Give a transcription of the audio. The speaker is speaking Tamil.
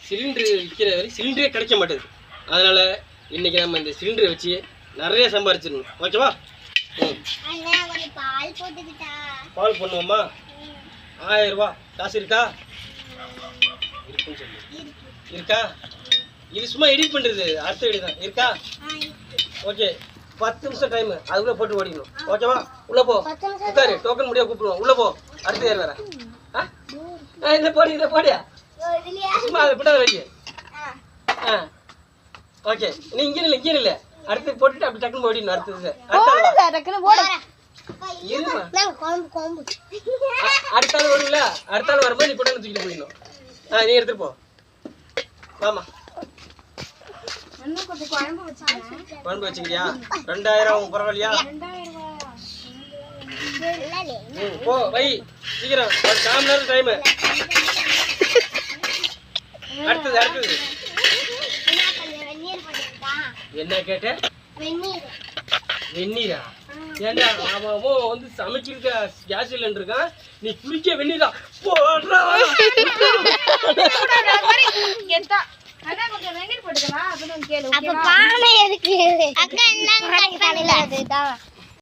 சிலிண்டர் விற்கிற வரை சிலிண்டரே கிடைக்க மாட்டேது. அதனால் இன்றைக்கி நம்ம இந்த சிலிண்டரை வச்சு நிறைய சம்பாரிச்சிடணும். ஓகேவா? பால் பண்ணுவோம்மா. 1000 ரூபா காசு இருக்கா? இருக்குன்னு சொல்லு. இருக்கா? இது சும்மா எடிட் பண்ணுறது, அடுத்த வீடு தான். இருக்கா? ஓகே, 10 நிமிஷம் டைமு, அதுக்குள்ளே போட்டு ஓடிக்கணும். ஓகேவா? உள்ளே போ, உட்காரு, டோக்கன் முடியாது கூப்பிடுவோம். உள்ளே போ, அடுத்த யார் வேற? இதை போடி, இதை போடியா, சும்மா அதை விட்டாத வைக்க. ஓகே, நீ இங்கே இல்லை, அடுத்து போட்டுட்டு அப்படி டக்குன்னு ஓடிடணும். அடுத்தது இருமா, அடுத்தாலும் வரும்ல, அடுத்தாலும் வரும்போது நீ கூட தூக்கிட்டு போயிடணும். நீ எடுத்துட்டு போ. வாமா, குழம்பு வச்சுக்கிறியா? 2000 பரவாயில்லையா? போ வை, சீக்கிரம், ஒரு 1/4 மணி நேரம் டைமு. அடுத்தது என்ன கேட்ட? வெந்நீரா? ஏண்டா அவன் வந்து சமைச்சிருக்க கேஸ் சிலிண்டர் இருக்கான், நீ குடிக்க வெந்நீரா போடுறா. அப்ப பானை எதுக்கு? அக்கா என்ன